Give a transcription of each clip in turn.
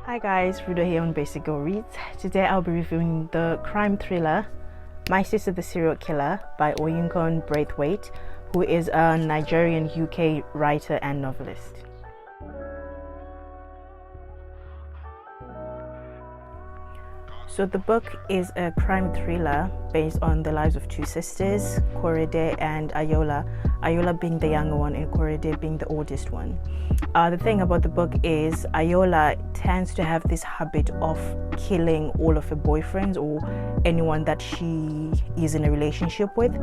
Hi guys, Rudo here on Basic Girl Reads. Today I'll be reviewing the crime thriller My Sister the Serial Killer by Oyinkan Braithwaite, who is a Nigerian UK writer and novelist. So the book is a crime thriller based on the lives of two sisters, Korede and Ayola. Ayola being the younger one and Korede being the oldest one. The thing about the book is Ayola tends to have this habit of killing all of her boyfriends or anyone that she is in a relationship with.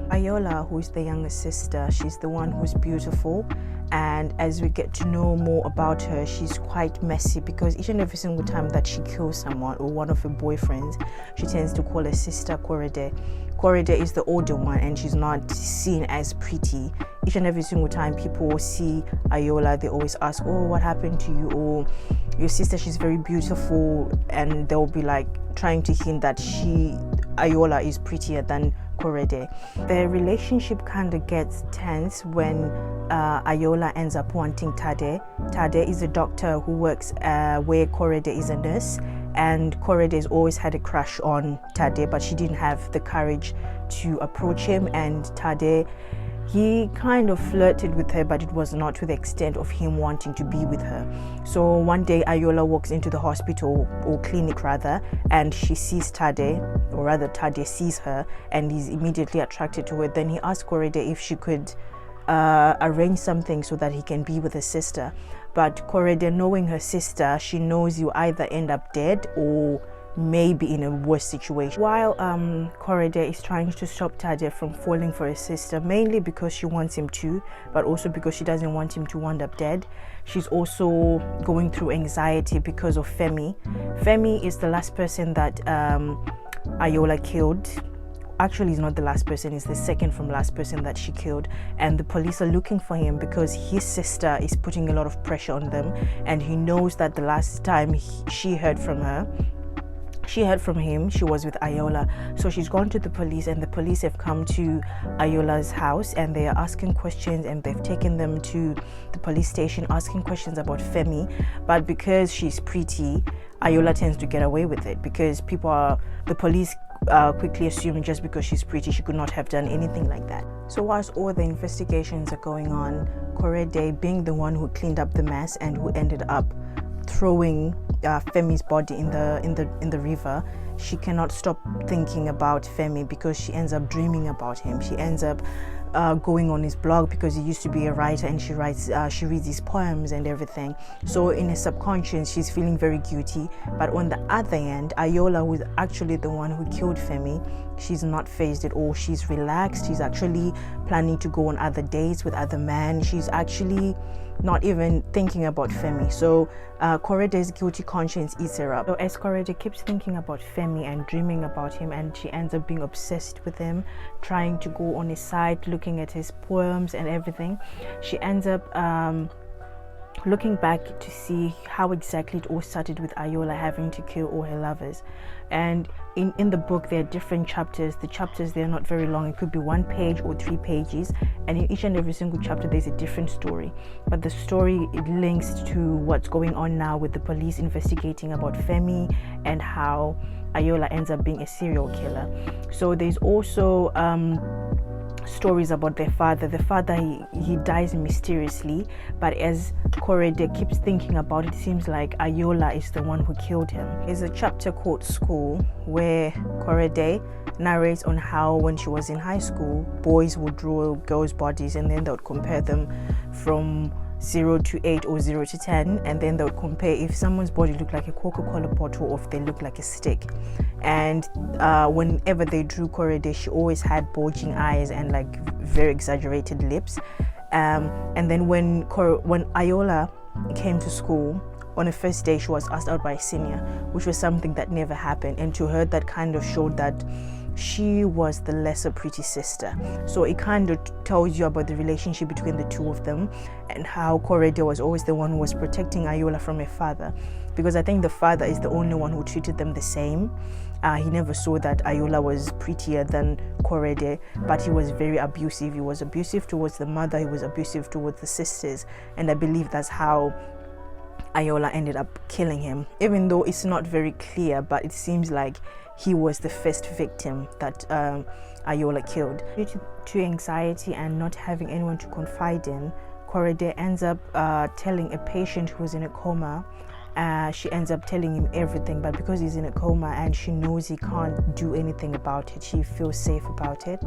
Ayola, who is the younger sister, she's the one who's beautiful, and as we get to know more about her, she's quite messy because each and every single time that she kills someone or one of her boyfriends, she tends to call her sister Korede. Korede is the older one and she's not seen as pretty. Each and every single time people see Ayola, they always ask, oh, what happened to you? Or your sister, she's very beautiful, and they'll be like trying to hint that Ayola is prettier than Korede. The relationship kind of gets tense when Ayola ends up wanting Tade. Tade is a doctor who works where Korede is a nurse, and Korede has always had a crush on Tade, but she didn't have the courage to approach him. And Tade, he kind of flirted with her, but it was not to the extent of him wanting to be with her. So one day Ayola walks into the hospital, or clinic rather, and she sees Tade, or rather Tade sees her and is immediately attracted to her. Then he asks Korede if she could arrange something so that he can be with his sister. But Korede, knowing her sister, she knows you either end up dead or maybe in a worse situation. While Korede is trying to stop Tade from falling for his sister, mainly because she wants him to, but also because she doesn't want him to wind up dead, she's also going through anxiety because of Femi. Femi is the last person that Ayola killed. Actually, he's not the last person, he's the second from last person that she killed, and the police are looking for him because his sister is putting a lot of pressure on them, and he knows that the last time she heard from him, she was with Ayola. So she's gone to the police, and the police have come to Ayola's house and they are asking questions, and they've taken them to the police station asking questions about Femi. But because she's pretty, Ayola tends to get away with it because the police quickly assuming just because she's pretty, she could not have done anything like that. So whilst all the investigations are going on, Korede, being the one who cleaned up the mess and who ended up throwing Femi's body in the river, she cannot stop thinking about Femi because she ends up dreaming about him. She ends up going on his blog because he used to be a writer, and she reads his poems and everything. So in her subconscious, she's feeling very guilty. But on the other end, Ayola, who is actually the one who killed Femi, she's not fazed at all. She's relaxed. She's actually planning to go on other dates with other men. She's actually not even thinking about Femi. So Korede's guilty conscience eats her up. So as Korede keeps thinking about Femi and dreaming about him, and she ends up being obsessed with him, trying to go on his site, looking at his poems and everything, she ends up looking back to see how exactly it all started with Ayola having to kill all her lovers. And in the book, there are different chapters. The chapters, they're not very long. It could be 1 page or 3 pages, and in each and every single chapter there's a different story, but the story, it links to what's going on now with the police investigating about Femi and how Ayola ends up being a serial killer. So there's also stories about their father. The father, he dies mysteriously, but as Korede keeps thinking about it, it seems like Ayola is the one who killed him. There's a chapter called School where Korede narrates on how when she was in high school, boys would draw girls' bodies and then they would compare them from 0 to 8 or 0 to 10, and then they would compare if someone's body looked like a Coca-Cola bottle or if they looked like a stick. And whenever they drew Korede, she always had bulging eyes and like very exaggerated lips. And then when Ayola came to school, on her first day she was asked out by a senior, which was something that never happened, and to her that kind of showed that she was the lesser pretty sister. So it kind of tells you about the relationship between the two of them, and how Korede was always the one who was protecting Ayola from her father, because I think the father is the only one who treated them the same. He never saw that Ayola was prettier than Korede, but he was very abusive. He was abusive towards the mother, he was abusive towards the sisters, and I believe that's how Ayola ended up killing him, even though it's not very clear, but it seems like he was the first victim that Ayola killed. Due to anxiety and not having anyone to confide in, Korede ends up telling a patient who's in a coma. She ends up telling him everything, but because he's in a coma and she knows he can't do anything about it, she feels safe about it.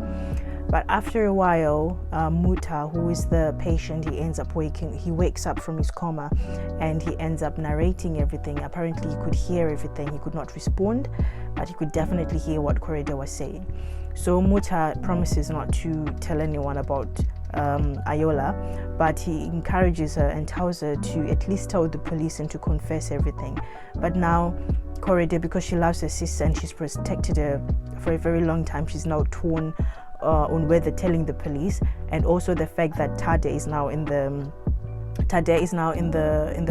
But after a while, Muta, who is the patient, he wakes up from his coma and he ends up narrating everything. Apparently he could hear everything. He could not respond, but he could definitely hear what Korede was saying. So Muta promises not to tell anyone about Ayola, but he encourages her and tells her to at least tell the police and to confess everything. But now Korede, because she loves her sister and she's protected her for a very long time, she's now torn on whether telling the police, and also the fact that Tade is now in the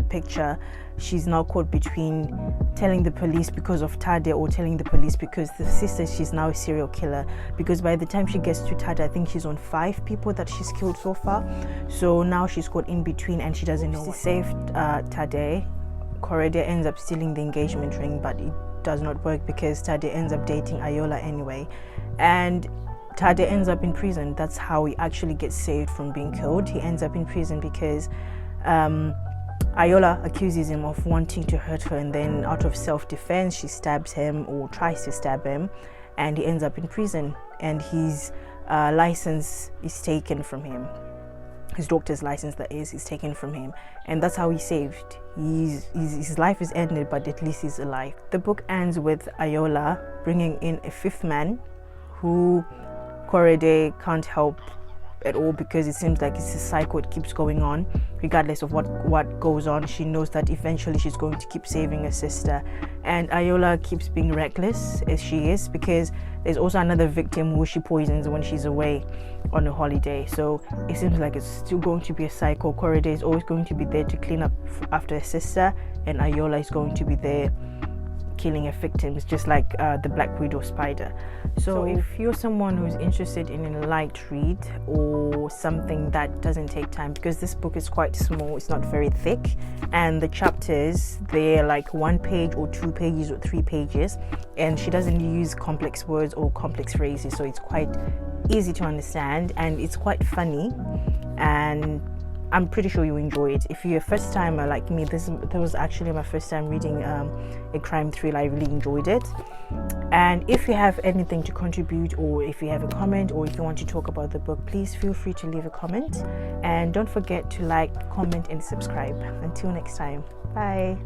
picture. She's now caught between telling the police because of Tade or telling the police because the sister, she's now a serial killer, because by the time she gets to Tade, I think she's on 5 people that she's killed so far. So now she's caught in between and she doesn't know. She saved Tade. Korede ends up stealing the engagement ring, but it does not work because Tade ends up dating Ayola anyway, and Tade ends up in prison. That's how he actually gets saved from being killed. He ends up in prison because Ayola accuses him of wanting to hurt her, and then out of self-defense she stabs him or tries to stab him, and he ends up in prison, and his license is taken from him. His doctor's license, that is taken from him, and that's how he's saved. His life is ended, but at least he's alive. The book ends with Ayola bringing in a 5th man who Korede can't help at all, because it seems like it's a cycle. It keeps going on regardless of what goes on. She knows that eventually she's going to keep saving her sister, and Ayola keeps being reckless as she is, because there's also another victim who she poisons when she's away on a holiday. So it seems like it's still going to be a cycle. Korede is always going to be there to clean up after her sister, and Ayola is going to be there killing her victims, just like the Black Widow spider. So if you're someone who's interested in a light read or something that doesn't take time, because this book is quite small, it's not very thick, and the chapters, they're like 1 page or 2 pages or 3 pages, and she doesn't use complex words or complex phrases, so it's quite easy to understand, and it's quite funny, and I'm pretty sure you enjoy it. If you're a first timer like me, this was actually my first time reading a crime thriller. I really enjoyed it. And if you have anything to contribute, or if you have a comment, or if you want to talk about the book, please feel free to leave a comment, and don't forget to like, comment and subscribe. Until next time, bye.